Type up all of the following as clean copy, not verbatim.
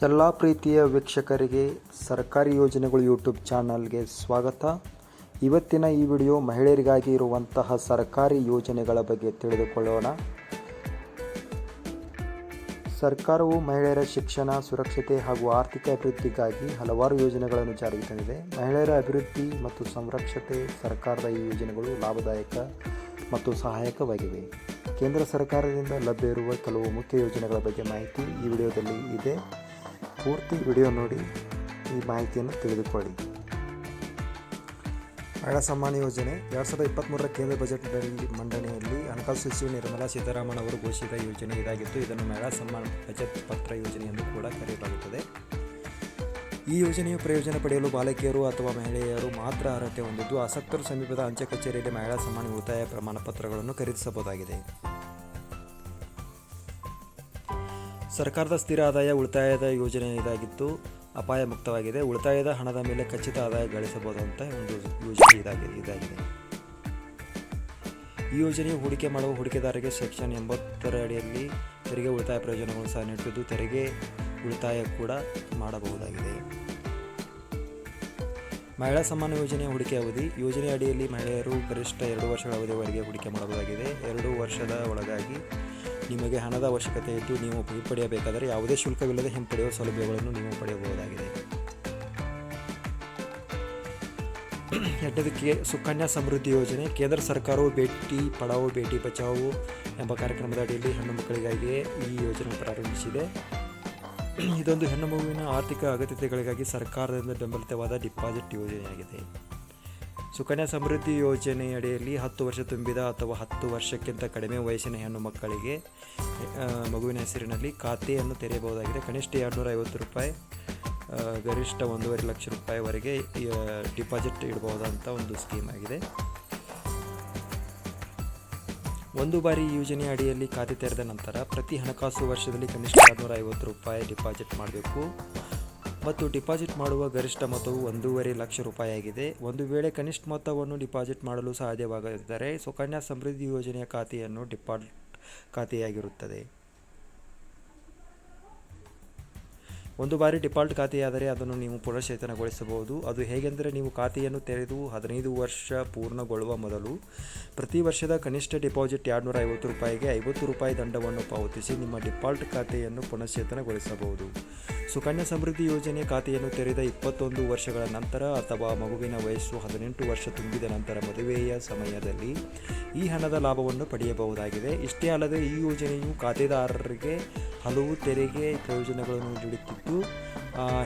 ಎಲ್ಲ ಪ್ರೀತಿಯ ವೀಕ್ಷಕರಿಗೆ ಸರ್ಕಾರಿ ಯೋಜನೆಗಳು ಯೂಟ್ಯೂಬ್ ಚಾನಲ್ಗೆ ಸ್ವಾಗತ. ಇವತ್ತಿನ ಈ ವಿಡಿಯೋ ಮಹಿಳೆಯರಿಗಾಗಿ ಇರುವಂತಹ ಸರ್ಕಾರಿ ಯೋಜನೆಗಳ ಬಗ್ಗೆ ತಿಳಿದುಕೊಳ್ಳೋಣ. ಸರ್ಕಾರವು ಮಹಿಳೆಯರ ಶಿಕ್ಷಣ, ಸುರಕ್ಷತೆ ಹಾಗೂ ಆರ್ಥಿಕ ಅಭಿವೃದ್ಧಿಗಾಗಿ ಹಲವಾರು ಯೋಜನೆಗಳನ್ನು ಜಾರಿಗೆ ತಂದಿದೆ. ಮಹಿಳೆಯರ ಅಭಿವೃದ್ಧಿ ಮತ್ತು ಸಂರಕ್ಷತೆ ಸರ್ಕಾರದ ಈ ಯೋಜನೆಗಳು ಲಾಭದಾಯಕ ಮತ್ತು ಸಹಾಯಕವಾಗಿವೆ. ಕೇಂದ್ರ ಸರ್ಕಾರದಿಂದ ಲಭ್ಯ ಇರುವ ಕೆಲವು ಮುಖ್ಯ ಯೋಜನೆಗಳ ಬಗ್ಗೆ ಮಾಹಿತಿ ಈ ವಿಡಿಯೋದಲ್ಲಿ ಇದೆ. ಪೂರ್ತಿ ವಿಡಿಯೋ ನೋಡಿ ಈ ಮಾಹಿತಿಯನ್ನು ತಿಳಿದುಕೊಳ್ಳಿ. ಮಹಿಳಾ ಸಮ್ಮಾನ ಯೋಜನೆ 2023ರ ಕೇಂದ್ರ ಬಜೆಟ್ ಮಂಡನೆಯಲ್ಲಿ ಹಣಕಾಸು ಸಚಿವೆ ನಿರ್ಮಲಾ ಸೀತಾರಾಮನ್ ಅವರು ಘೋಷಿತ ಯೋಜನೆ ಇದಾಗಿದ್ದು, ಇದನ್ನು ಮಹಿಳಾ ಸಮ್ಮಾನ ಬಚತ್ ಪತ್ರ ಯೋಜನೆ ಎಂದು ಕೂಡ ಕರೆಯಲಾಗುತ್ತದೆ. ಈ ಯೋಜನೆಯು ಪ್ರಯೋಜನ ಪಡೆಯಲು ಬಾಲಕಿಯರು ಅಥವಾ ಮಹಿಳೆಯರು ಮಾತ್ರ ಅರ್ಹತೆ ಹೊಂದಿದ್ದು, ಆಸಕ್ತರು ಸಮೀಪದ ಅಂಚೆ ಕಚೇರಿಯಲ್ಲಿ ಮಹಿಳಾ ಸಮ್ಮಾನ ಉಳಿತಾಯ ಪ್ರಮಾಣ ಪತ್ರಗಳನ್ನು ಖರೀದಿಸಬಹುದಾಗಿದೆ. ಸರ್ಕಾರದ ಸ್ಥಿರ ಆದಾಯ ಉಳಿತಾಯದ ಯೋಜನೆ ಇದಾಗಿದ್ದು, ಅಪಾಯ ಮುಕ್ತವಾಗಿದೆ. ಉಳಿತಾಯದ ಹಣದ ಮೇಲೆ ಖಚಿತ ಆದಾಯ ಗಳಿಸಬಹುದಂತ ಒಂದು ಯೋಜನೆ ಇದಾಗಿದೆ. ಈ ಯೋಜನೆಯು ಹೂಡಿಕೆ ಮಾಡುವ ಹೂಡಿಕೆದಾರರಿಗೆ ಸೆಕ್ಷನ್ 80 ಅಡಿಯಲ್ಲಿ ತೆರಿಗೆ ಉಳಿತಾಯ ಪ್ರಯೋಜನಗಳು ಸಹ ನೀಡುತ್ತಿದ್ದು, ತೆರಿಗೆ ಉಳಿತಾಯ ಕೂಡ ಮಾಡಬಹುದಾಗಿದೆ. ಮಹಿಳಾ ಸಮ್ಮಾನ ಯೋಜನೆಯ ಹೂಡಿಕೆ ಅವಧಿ. ಯೋಜನೆ ಅಡಿಯಲ್ಲಿ ಮಹಿಳೆಯರು ಗರಿಷ್ಠ 2 ವರ್ಷಗಳ ಅವಧಿಯವರೆಗೆ ಹೂಡಿಕೆ ಮಾಡಬಹುದಾಗಿದೆ. 2 ವರ್ಷದ ಒಳಗಾಗಿ ನಿಮಗೆ ಹಣದ ಅವಶ್ಯಕತೆ ಇದ್ದು, ನೀವು ಹಿಂಪಡೆಯಬೇಕಾದರೆ ಯಾವುದೇ ಶುಲ್ಕವಿಲ್ಲದೆ ಹಿಂಪಡೆಯುವ ಸೌಲಭ್ಯಗಳನ್ನು ನೀವು ಪಡೆಯಬಹುದಾಗಿದೆ. ಎರಡನೇದಕ್ಕೆ ಸುಕನ್ಯಾ ಸಮೃದ್ಧಿ ಯೋಜನೆ. ಕೇಂದ್ರ ಸರ್ಕಾರವು ಬೇಟಿ ಪಡಾವೋ ಬೇಟಿ ಬಚಾವೋ ಎಂಬ ಕಾರ್ಯಕ್ರಮದ ಅಡಿಯಲ್ಲಿ ಹೆಣ್ಣು ಮಕ್ಕಳಿಗಾಗಿಯೇ ಈ ಯೋಜನೆ ಪ್ರಾರಂಭಿಸಿದೆ. ಇದೊಂದು ಹೆಣ್ಣು ಮಗುವಿನ ಆರ್ಥಿಕ ಅಗತ್ಯತೆಗಳಿಗಾಗಿ ಸರ್ಕಾರದಿಂದ ಬೆಂಬಲಿತವಾದ ಡಿಪಾಸಿಟ್ ಯೋಜನೆಯಾಗಿದೆ. ಸುಕನ್ಯಾ ಸಮೃದ್ಧಿ ಯೋಜನೆಯಡಿಯಲ್ಲಿ 10 ವರ್ಷ ತುಂಬಿದ ಅಥವಾ 10 ವರ್ಷಕ್ಕಿಂತ ಕಡಿಮೆ ವಯಸ್ಸಿನ ಹೆಣ್ಣು ಮಕ್ಕಳಿಗೆ ಮಗುವಿನ ಹೆಸರಿನಲ್ಲಿ ಖಾತೆಯನ್ನು ತೆರೆಯಬಹುದಾಗಿದೆ. ಕನಿಷ್ಠ ₹250, ಗರಿಷ್ಠ ₹1.5 ಲಕ್ಷವರೆಗೆ ಡಿಪಾಸಿಟ್ ಇಡಬಹುದಂತ ಒಂದು ಸ್ಕೀಮ್ ಆಗಿದೆ. ಒಂದು ಬಾರಿ ಈ ಯೋಜನೆಯ ಅಡಿಯಲ್ಲಿ ಖಾತೆ ತೆರೆದ ನಂತರ ಪ್ರತಿ ಹಣಕಾಸು ವರ್ಷದಲ್ಲಿ ಕನಿಷ್ಠ ₹250 ಡಿಪಾಸಿಟ್ ಮಾಡಬೇಕು ಮತ್ತು ಡಿಪಾಸಿಟ್ ಮಾಡುವ ಗರಿಷ್ಠ ಮೊತ್ತವು ₹1.5 ಲಕ್ಷ ಆಗಿದೆ. ಒಂದು ವೇಳೆ ಕನಿಷ್ಠ ಮೊತ್ತವನ್ನು ಡಿಪಾಸಿಟ್ ಮಾಡಲು ಸಾಧ್ಯವಾಗದಿದ್ದರೆ ಸುಕನ್ಯಾ ಸಮೃದ್ಧಿ ಯೋಜನೆಯ ಖಾತೆಯನ್ನು ಡಿಫಾಲ್ಟ್ ಖಾತೆಯಾಗಿರುತ್ತದೆ. ಒಂದು ಬಾರಿ ಡಿಫಾಲ್ಟ್ ಖಾತೆಯಾದರೆ ಅದನ್ನು ನೀವು ಪುನಶ್ಚೇತನಗೊಳಿಸಬಹುದು. ಅದು ಹೇಗೆಂದರೆ, ನೀವು ಖಾತೆಯನ್ನು ತೆರೆದು 15 ವರ್ಷ ಪೂರ್ಣಗೊಳ್ಳುವ ಮೊದಲು ಪ್ರತಿ ವರ್ಷದ ಕನಿಷ್ಠ ಡಿಪಾಸಿಟ್ ₹250ಗೆ ₹50 ದಂಡವನ್ನು ಪಾವತಿಸಿ ನಿಮ್ಮ ಡಿಫಾಲ್ಟ್ ಖಾತೆಯನ್ನು ಪುನಶ್ಚೇತನಗೊಳಿಸಬಹುದು. ಸುಕನ್ಯಾ ಸಮೃದ್ಧಿ ಯೋಜನೆ ಖಾತೆಯನ್ನು ತೆರೆದ 21 ವರ್ಷಗಳ ನಂತರ ಅಥವಾ ಮಗುವಿನ ವಯಸ್ಸು 18 ವರ್ಷ ತುಂಬಿದ ನಂತರ ಮದುವೆಯ ಸಮಯದಲ್ಲಿ ಈ ಹಣದ ಲಾಭವನ್ನು ಪಡೆಯಬಹುದಾಗಿದೆ. ಇಷ್ಟೇ ಅಲ್ಲದೆ ಈ ಯೋಜನೆಯು ಖಾತೆದಾರರಿಗೆ ಹಲವು ತೆರಿಗೆ ಪ್ರಯೋಜನಗಳನ್ನು ನೀಡುತ್ತಿದ್ದು,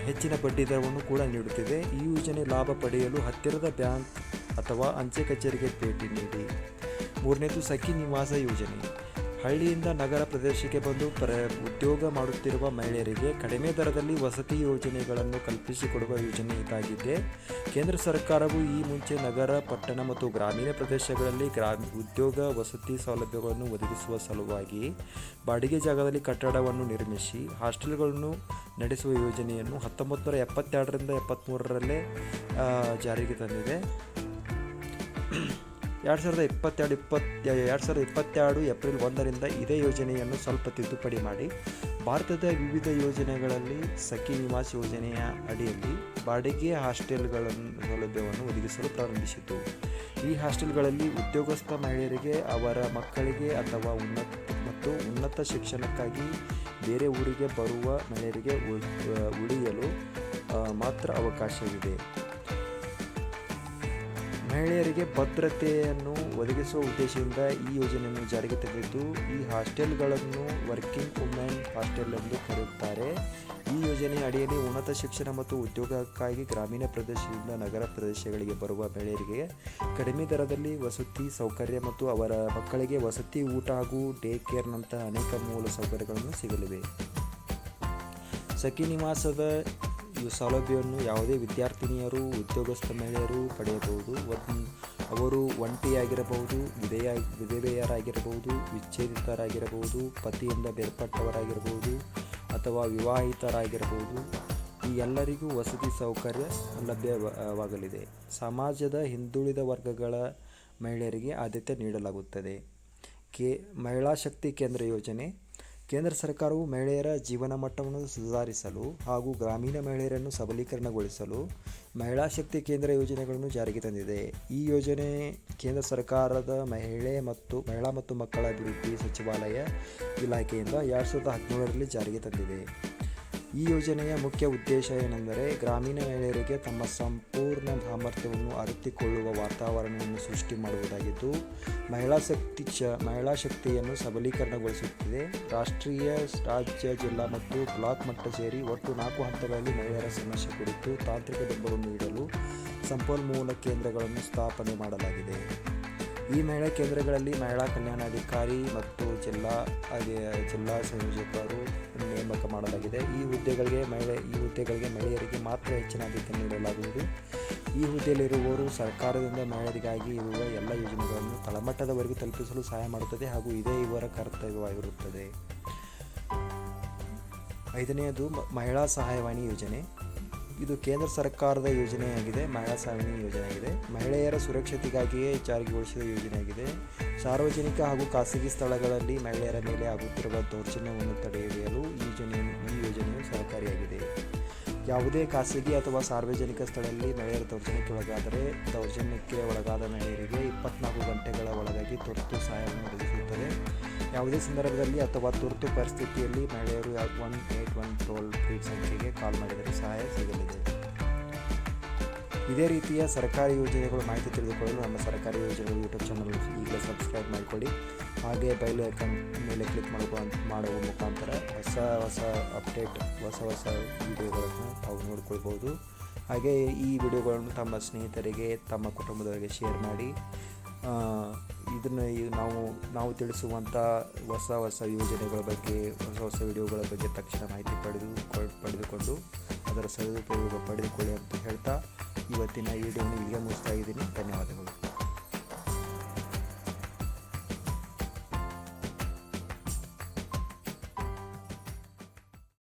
ಹೆಚ್ಚಿನ ಬಡ್ಡಿ ದರವನ್ನು ಕೂಡ ನೀಡುತ್ತಿದೆ. ಈ ಯೋಜನೆ ಲಾಭ ಪಡೆಯಲು ಹತ್ತಿರದ ಬ್ಯಾಂಕ್ ಅಥವಾ ಅಂಚೆ ಕಚೇರಿಗೆ ಭೇಟಿ ನೀಡಿ. ಮೂರನೇದು ಸಖಿ ನಿವಾಸ ಯೋಜನೆ. ಹಳ್ಳಿಯಿಂದ ನಗರ ಪ್ರದೇಶಕ್ಕೆ ಬಂದು ಉದ್ಯೋಗ ಮಾಡುತ್ತಿರುವ ಮಹಿಳೆಯರಿಗೆ ಕಡಿಮೆ ದರದಲ್ಲಿ ವಸತಿ ಯೋಜನೆಗಳನ್ನು ಕಲ್ಪಿಸಿಕೊಡುವ ಯೋಜನೆ ಇದಾಗಿದೆ. ಕೇಂದ್ರ ಸರ್ಕಾರವು ಈ ಮುಂಚೆ ನಗರ, ಪಟ್ಟಣ ಮತ್ತು ಗ್ರಾಮೀಣ ಪ್ರದೇಶಗಳಲ್ಲಿ ಉದ್ಯೋಗ ವಸತಿ ಸೌಲಭ್ಯಗಳನ್ನು ಒದಗಿಸುವ ಸಲುವಾಗಿ ಬಾಡಿಗೆ ಜಾಗದಲ್ಲಿ ಕಟ್ಟಡವನ್ನು ನಿರ್ಮಿಸಿ ಹಾಸ್ಟೆಲ್ಗಳನ್ನು ನಡೆಸುವ ಯೋಜನೆಯನ್ನು 1972ರಿಂದ 73ರಲ್ಲೇ ಜಾರಿಗೆ ತಂದಿದೆ. 2022 ಏಪ್ರಿಲ್ 1ರಿಂದ ಇದೇ ಯೋಜನೆಯನ್ನು ಸ್ವಲ್ಪ ತಿದ್ದುಪಡಿ ಮಾಡಿ ಭಾರತದ ವಿವಿಧ ಯೋಜನೆಗಳಲ್ಲಿ ಸಖಿ ನಿವಾಸ್ ಯೋಜನೆಯ ಅಡಿಯಲ್ಲಿ ಬಾಡಿಗೆ ಹಾಸ್ಟೆಲ್ಗಳ ಸೌಲಭ್ಯವನ್ನು ಒದಗಿಸಲು ಪ್ರಾರಂಭಿಸಿತು. ಈ ಹಾಸ್ಟೆಲ್ಗಳಲ್ಲಿ ಉದ್ಯೋಗಸ್ಥ ಮಹಿಳೆಯರಿಗೆ, ಅವರ ಮಕ್ಕಳಿಗೆ ಅಥವಾ ಉನ್ನತ ಶಿಕ್ಷಣಕ್ಕಾಗಿ ಬೇರೆ ಊರಿಗೆ ಬರುವ ಮಹಿಳೆಯರಿಗೆ ಉಳಿಯಲು ಮಾತ್ರ ಅವಕಾಶವಿದೆ. ಮಹಿಳೆಯರಿಗೆ ಭದ್ರತೆಯನ್ನು ಒದಗಿಸುವ ಉದ್ದೇಶದಿಂದ ಈ ಯೋಜನೆಯನ್ನು ಜಾರಿಗೆ ತಂದಿದ್ದು, ಈ ಹಾಸ್ಟೆಲ್ಗಳನ್ನು ವರ್ಕಿಂಗ್ ವುಮೆನ್ ಹಾಸ್ಟೆಲ್ ಎಂದು ಕರೆಯುತ್ತಾರೆ. ಈ ಯೋಜನೆಯ ಅಡಿಯಲ್ಲಿ ಉನ್ನತ ಶಿಕ್ಷಣ ಮತ್ತು ಉದ್ಯೋಗಕ್ಕಾಗಿ ಗ್ರಾಮೀಣ ಪ್ರದೇಶದಿಂದ ನಗರ ಪ್ರದೇಶಗಳಿಗೆ ಬರುವ ಮಹಿಳೆಯರಿಗೆ ಕಡಿಮೆ ದರದಲ್ಲಿ ವಸತಿ ಸೌಕರ್ಯ ಮತ್ತು ಅವರ ಮಕ್ಕಳಿಗೆ ವಸತಿ, ಊಟ ಹಾಗೂ ಡೇ ಕೇರ್ನಂತಹ ಅನೇಕ ಮೂಲ ಸೌಕರ್ಯಗಳನ್ನು ಸಿಗಲಿವೆ. ಸಖಿ ನಿವಾಸದ ಸೌಲಭ್ಯವನ್ನು ಯಾವುದೇ ವಿದ್ಯಾರ್ಥಿನಿಯರು, ಉದ್ಯೋಗಸ್ಥ ಮಹಿಳೆಯರು ಪಡೆಯಬಹುದು. ಅವರು ಒಂಟಿಯಾಗಿರಬಹುದು, ವಿಧವೆಯರಾಗಿರಬಹುದು, ವಿಚ್ಛೇದಿತರಾಗಿರಬಹುದು, ಪತಿಯಿಂದ ಬೇರ್ಪಟ್ಟವರಾಗಿರಬಹುದು ಅಥವಾ ವಿವಾಹಿತರಾಗಿರಬಹುದು. ಈ ಎಲ್ಲರಿಗೂ ವಸತಿ ಸೌಕರ್ಯ ಲಭ್ಯವಾಗಲಿದೆ. ಸಮಾಜದ ಹಿಂದುಳಿದ ವರ್ಗಗಳ ಮಹಿಳೆಯರಿಗೆ ಆದ್ಯತೆ ನೀಡಲಾಗುತ್ತದೆ. ಮಹಿಳಾ ಶಕ್ತಿ ಕೇಂದ್ರ ಯೋಜನೆ. ಕೇಂದ್ರ ಸರ್ಕಾರವು ಮಹಿಳೆಯರ ಜೀವನ ಮಟ್ಟವನ್ನು ಸುಧಾರಿಸಲು ಹಾಗೂ ಗ್ರಾಮೀಣ ಮಹಿಳೆಯರನ್ನು ಸಬಲೀಕರಣಗೊಳಿಸಲು ಮಹಿಳಾ ಶಕ್ತಿ ಕೇಂದ್ರ ಯೋಜನೆಗಳನ್ನು ಜಾರಿಗೆ ತಂದಿದೆ. ಈ ಯೋಜನೆ ಕೇಂದ್ರ ಸರ್ಕಾರದ ಮಹಿಳಾ ಮತ್ತು ಮಕ್ಕಳ ಅಭಿವೃದ್ಧಿ ಸಚಿವಾಲಯ ಇಲಾಖೆಯಿಂದ 2017ರಲ್ಲಿ ಜಾರಿಗೆ ತಂದಿದೆ. ಈ ಯೋಜನೆಯ ಮುಖ್ಯ ಉದ್ದೇಶ ಏನೆಂದರೆ ಗ್ರಾಮೀಣ ಮಹಿಳೆಯರಿಗೆ ತಮ್ಮ ಸಂಪೂರ್ಣ ಸಾಮರ್ಥ್ಯವನ್ನು ಅರಿತುಕೊಳ್ಳುವ ವಾತಾವರಣವನ್ನು ಸೃಷ್ಟಿ ಮಾಡುವುದಾಗಿದ್ದು, ಮಹಿಳಾ ಶಕ್ತಿಯನ್ನು ಸಬಲೀಕರಣಗೊಳಿಸುತ್ತಿದೆ. ರಾಷ್ಟ್ರೀಯ, ರಾಜ್ಯ, ಜಿಲ್ಲಾ ಮತ್ತು ಬ್ಲಾಕ್ ಮಟ್ಟ ಸೇರಿ ಒಟ್ಟು 4 ಹಂತಗಳಲ್ಲಿ ಮಹಿಳೆಯರ ಸಮಸ್ಯೆ ಕುರಿತು ತಾಂತ್ರಿಕ ಬೆಂಬಲವನ್ನು ನೀಡಲು ಸಂಪನ್ಮೂಲ ಕೇಂದ್ರಗಳನ್ನು ಸ್ಥಾಪನೆ ಮಾಡಲಾಗಿದೆ. ಈ ಮಹಿಳಾ ಕೇಂದ್ರಗಳಲ್ಲಿ ಮಹಿಳಾ ಕಲ್ಯಾಣಾಧಿಕಾರಿ ಮತ್ತು ಜಿಲ್ಲಾ ಸಂಯೋಜಕರು ನೇಮಕ ಮಾಡಲಾಗಿದೆ. ಈ ಹುದ್ದೆಗಳಿಗೆ ಮಹಿಳೆಯರಿಗೆ ಮಾತ್ರ ಹೆಚ್ಚಿನ ಆದ್ಯತೆ ನೀಡಲಾಗುವುದು. ಈ ಹುದ್ದೆಯಲ್ಲಿರುವವರು ಸರ್ಕಾರದಿಂದ ಮಹಿಳೆಯರಿಗಾಗಿ ಇರುವ ಎಲ್ಲ ಯೋಜನೆಗಳನ್ನು ತಳಮಟ್ಟದವರೆಗೂ ತಲುಪಿಸಲು ಸಹಾಯ ಮಾಡುತ್ತದೆ ಹಾಗೂ ಇದೇ ಇವರ ಕರ್ತವ್ಯವಾಗಿರುತ್ತದೆ. 5ನೇದು ಮಹಿಳಾ ಸಹಾಯವಾಣಿ ಯೋಜನೆ. ಇದು ಕೇಂದ್ರ ಸರ್ಕಾರದ ಯೋಜನೆಯಾಗಿದೆ. ಮಹಿಳಾ ಸಹಾಯವಾಣಿ ಯೋಜನೆಯಾಗಿದೆ. ಮಹಿಳೆಯರ ಸುರಕ್ಷತೆಗಾಗಿಯೇ ಜಾರಿಗೊಳಿಸಿದ ಯೋಜನೆಯಾಗಿದೆ. ಸಾರ್ವಜನಿಕ ಹಾಗೂ ಖಾಸಗಿ ಸ್ಥಳಗಳಲ್ಲಿ ಮಹಿಳೆಯರ ಮೇಲೆ ಆಗುತ್ತಿರುವ ದೌರ್ಜನ್ಯವನ್ನು ತಡೆಹಿಡಿಯಲು ಈ ಯೋಜನೆಯು ಸಹಕಾರಿಯಾಗಿದೆ. ಯಾವುದೇ ಖಾಸಗಿ ಅಥವಾ ಸಾರ್ವಜನಿಕ ಸ್ಥಳದಲ್ಲಿ ಮಹಿಳೆಯರ ದೌರ್ಜನ್ಯಕ್ಕೆ ಒಳಗಾದ ಮಹಿಳೆಯರಿಗೆ 24 ಗಂಟೆಗಳ ಒಳಗಾಗಿ ತುರ್ತು ಸಹಾಯವನ್ನು ಒದಗಿಸುತ್ತದೆ. ಯಾವುದೇ ಸಂದರ್ಭದಲ್ಲಿ ಅಥವಾ ತುರ್ತು ಪರಿಸ್ಥಿತಿಯಲ್ಲಿ ಮಹಿಳೆಯರು 181 ಟೋಲ್ ಫ್ರೀ ಸಂಖ್ಯೆಗೆ ಕಾಲ್ ಮಾಡಿದರೆ ಸಹಾಯ ಸಿಗಲಿದೆ. ಇದೇ ರೀತಿಯ ಸರ್ಕಾರಿ ಯೋಜನೆಗಳು ಮಾಹಿತಿ ತಿಳಿದುಕೊಳ್ಳಲು ನಮ್ಮ ಸರ್ಕಾರಿ ಯೋಜನೆಗಳು ಯೂಟ್ಯೂಬ್ ಚಾನಲ್ ಈಗಲೇ ಸಬ್ಸ್ಕ್ರೈಬ್ ಮಾಡಿಕೊಳ್ಳಿ. ಹಾಗೆ ಬೆಲ್ ಐಕಾನ್ ಮೇಲೆ ಕ್ಲಿಕ್ ಮಾಡುವ ಮುಖಾಂತರ ಹೊಸ ಅಪ್ಡೇಟ್, ಹೊಸ ವಿಡಿಯೋಗಳನ್ನು ತಾವು ನೋಡಿಕೊಳ್ಬೋದು. ಹಾಗೆ ಈ ವಿಡಿಯೋಗಳನ್ನು ತಮ್ಮ ಸ್ನೇಹಿತರಿಗೆ, ತಮ್ಮ ಕುಟುಂಬದವರಿಗೆ ಶೇರ್ ಮಾಡಿ. ಇದನ್ನು ನಾವು ತಿಳಿಸುವಂಥ ಹೊಸ ಯೋಜನೆಗಳ ಬಗ್ಗೆ, ಹೊಸ ವಿಡಿಯೋಗಳ ಬಗ್ಗೆ ತಕ್ಷಣ ಮಾಹಿತಿ ಪಡೆದುಕೊಂಡು ಅದರ ಸದುಪಯೋಗ ಪಡೆದುಕೊಳ್ಳಿ ಅಂತ ಹೇಳ್ತಾ ಇವತ್ತಿನ ವಿಡಿಯೋವನ್ನು ಇಲ್ಲಿಗೆ ಮುಗಿಸ್ತಾ ಇದ್ದೀನಿ. ಧನ್ಯವಾದಗಳು.